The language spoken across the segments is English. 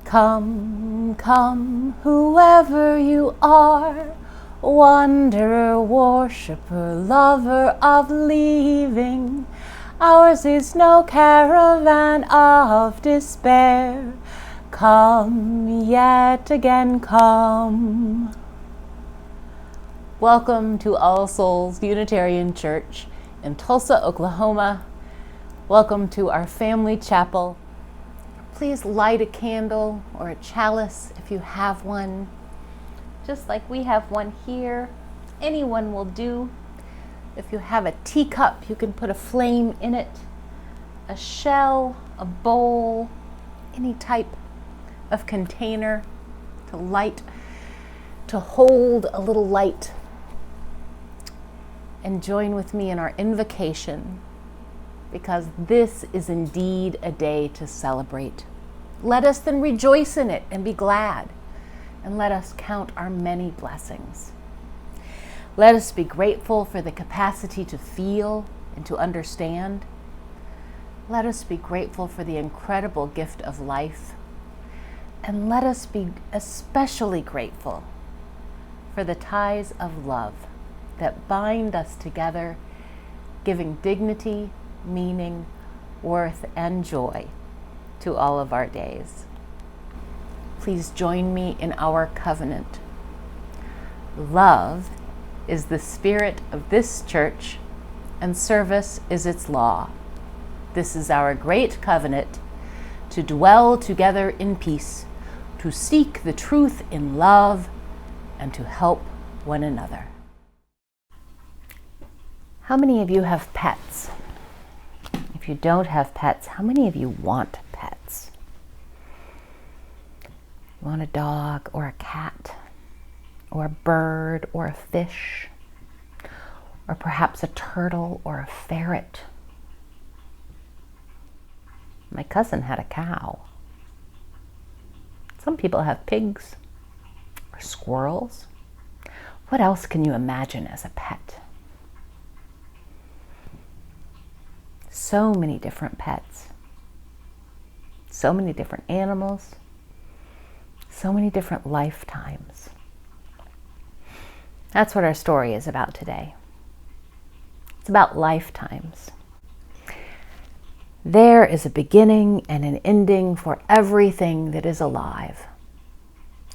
Come, come, whoever you are, wanderer, worshipper, lover of leaving. Ours is no caravan of despair. Come, yet again come. Welcome to All Souls Unitarian Church in Tulsa, Oklahoma. Welcome to our family chapel. Please light a candle or a chalice if you have one, just like we have one here. Anyone will do. If you have a teacup, you can put a flame in it, a shell, a bowl, any type of container to light, to hold a little light. And join with me in our invocation, because this is indeed a day to celebrate. Let us then rejoice in it and be glad, and let us count our many blessings. Let us be grateful for the capacity to feel and to understand. Let us be grateful for the incredible gift of life, and let us be especially grateful for the ties of love that bind us together, giving dignity, meaning, worth, and joy to all of our days. Please join me in our covenant. Love is the spirit of this church, and service is its law. This is our great covenant, to dwell together in peace, to seek the truth in love, and to help one another. How many of you have pets? If you don't have pets, how many of you want pets? You want a dog or a cat or a bird or a fish, or perhaps a turtle or a ferret. My cousin had a cow. Some people have pigs or squirrels. What else can you imagine as a pet? So many different pets, so many different animals, so many different lifetimes. That's what our story is about today. It's about lifetimes. There is a beginning and an ending for everything that is alive.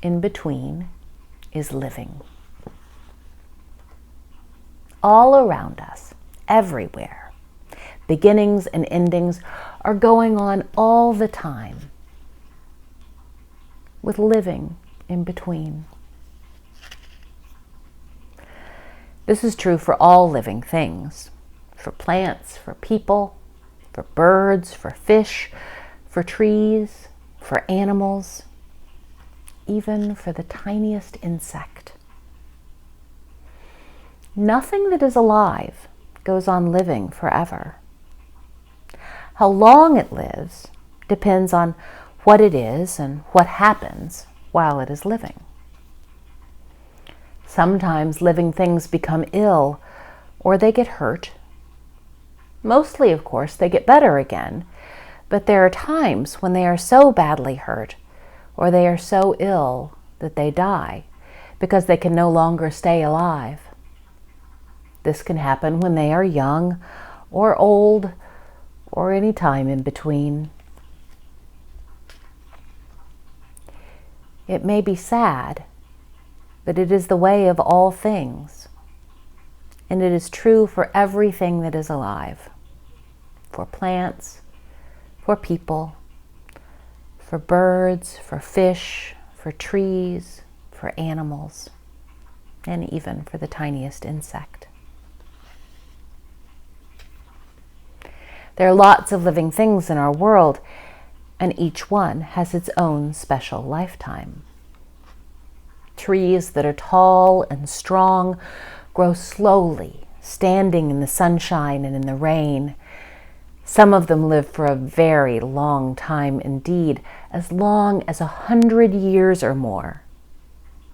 In between is living. All around us, everywhere, beginnings and endings are going on all the time, with living in between. This is true for all living things, for plants, for people, for birds, for fish, for trees, for animals, even for the tiniest insect. Nothing that is alive goes on living forever. How long it lives depends on what it is and what happens while it is living. Sometimes living things become ill or they get hurt. Mostly, of course, they get better again, but there are times when they are so badly hurt or they are so ill that they die because they can no longer stay alive. This can happen when they are young or old, or any time in between. It may be sad, but it is the way of all things, and it is true for everything that is alive, for plants, for people, for birds, for fish, for trees, for animals, and even for the tiniest insect. There are lots of living things in our world, and each one has its own special lifetime. Trees that are tall and strong grow slowly, standing in the sunshine and in the rain. Some of them live for a very long time indeed, as long as 100 years or more.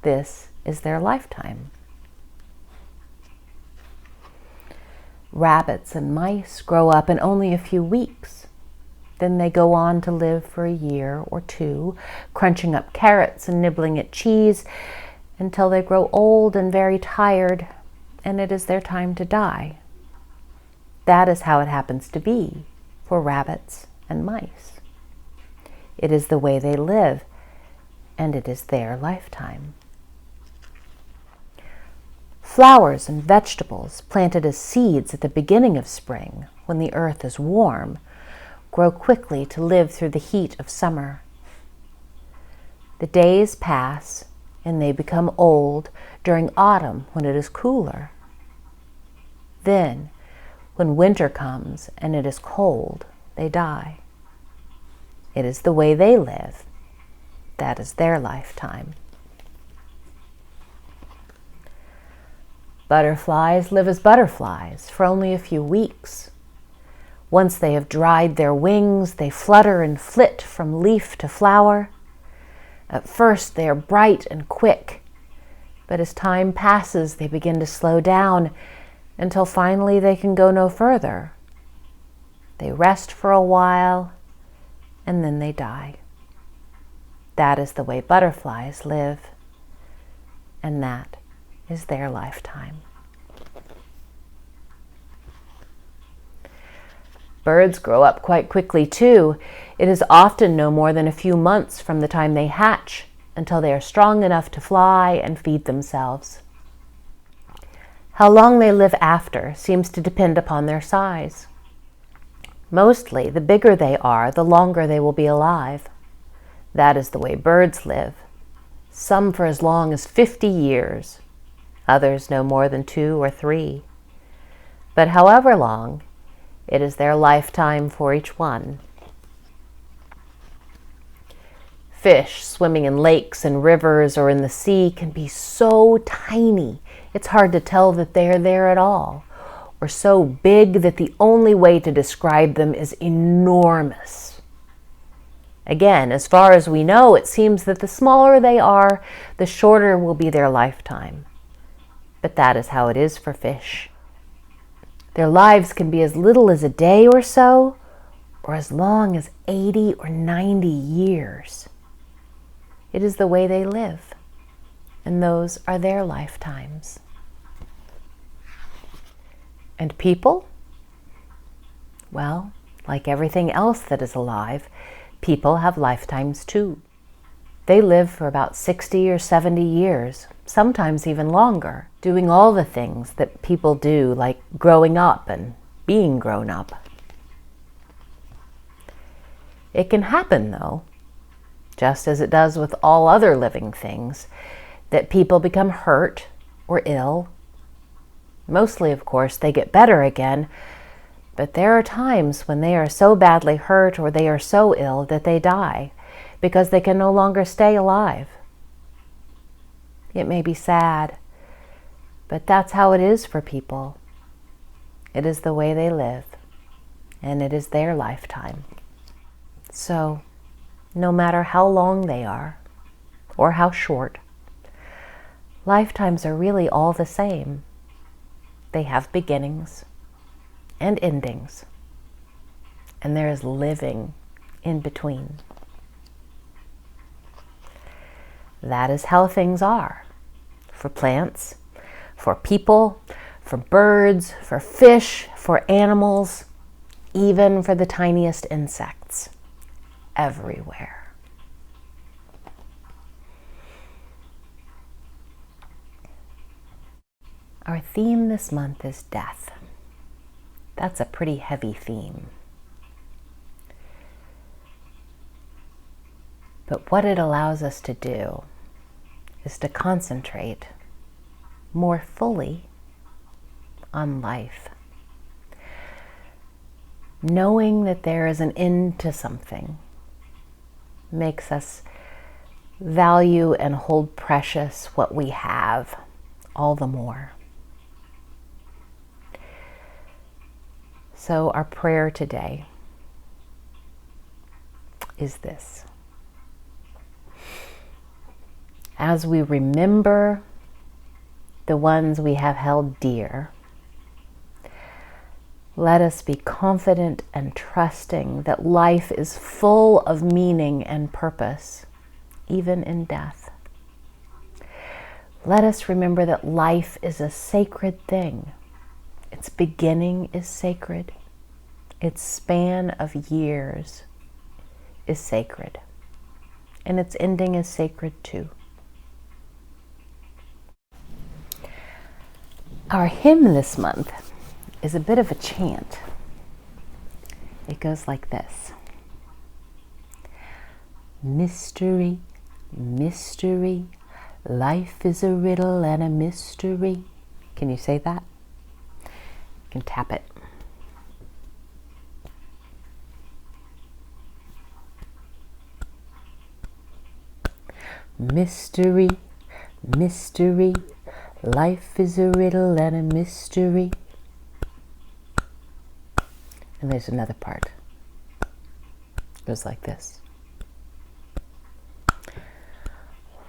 This is their lifetime. Rabbits and mice grow up in only a few weeks. Then they go on to live for a year or two, crunching up carrots and nibbling at cheese until they grow old and very tired, and it is their time to die. That is how it happens to be for rabbits and mice. It is the way they live, and it is their lifetime. Flowers and vegetables planted as seeds at the beginning of spring, when the earth is warm, grow quickly to live through the heat of summer. The days pass, and they become old during autumn when it is cooler. Then, when winter comes and it is cold, they die. It is the way they live. That is their lifetime. Butterflies live as butterflies for only a few weeks. Once they have dried their wings, they flutter and flit from leaf to flower. At first they are bright and quick, but as time passes they begin to slow down until finally they can go no further. They rest for a while, and then they die. That is the way butterflies live, and that is their lifetime. Birds grow up quite quickly too. It is often no more than a few months from the time they hatch until they are strong enough to fly and feed themselves. How long they live after seems to depend upon their size. Mostly, the bigger they are, the longer they will be alive. That is the way birds live. Some for as long as 50 years, others no more than 2 or 3. But however long, it is their lifetime for each one. Fish swimming in lakes and rivers or in the sea can be so tiny, it's hard to tell that they are there at all, or so big that the only way to describe them is enormous. Again, as far as we know, it seems that the smaller they are, the shorter will be their lifetime. But that is how it is for fish. Their lives can be as little as a day or so, or as long as 80 or 90 years. It is the way they live, and those are their lifetimes. And people? Well, like everything else that is alive, people have lifetimes too. They live for about 60 or 70 years, sometimes even longer, doing all the things that people do, like growing up and being grown up. It can happen, though, just as it does with all other living things, that people become hurt or ill. Mostly, of course, they get better again, but there are times when they are so badly hurt or they are so ill that they die because they can no longer stay alive. It may be sad, but that's how it is for people. It is the way they live, and it is their lifetime. So, no matter how long they are, or how short, lifetimes are really all the same. They have beginnings and endings, and there is living in between. That is how things are for plants, for people, for birds, for fish, for animals, even for the tiniest insects, everywhere. Our theme this month is death. That's a pretty heavy theme. But what it allows us to do is to concentrate more fully on life. Knowing that there is an end to something makes us value and hold precious what we have all the more. So our prayer today is this. As we remember the ones we have held dear, Let us be confident and trusting that life is full of meaning and purpose, even in death. Let us remember that life is a sacred thing. Its beginning is sacred. Its span of years is sacred. And its ending is sacred too. Our hymn this month is a bit of a chant. It goes like this. Mystery, mystery, life is a riddle and a mystery. Can you say that? You can tap it. Mystery, mystery, life is a riddle and a mystery. And there's another part. It goes like this.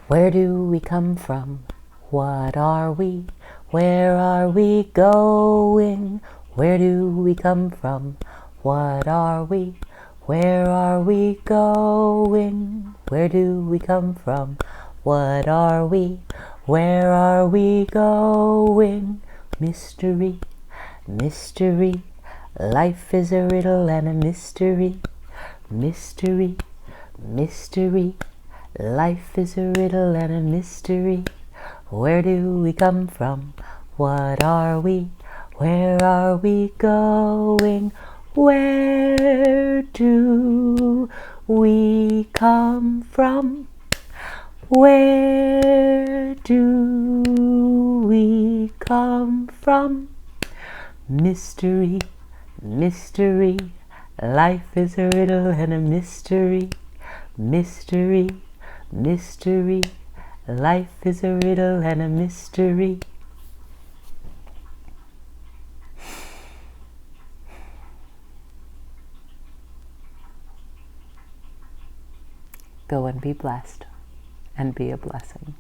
Where do we come from? What are we? Where are we going? Where do we come from? What are we? Where are we going? Where do we come from? What are we? Where are we going? Mystery, mystery, life is a riddle and a mystery. Mystery, mystery, life is a riddle and a mystery. Where do we come from? What are we? Where are we going? Where do we come from? Where do we come from? Mystery, mystery, life is a riddle and a mystery. Mystery, mystery, life is a riddle and a mystery. Go and be blessed and be a blessing.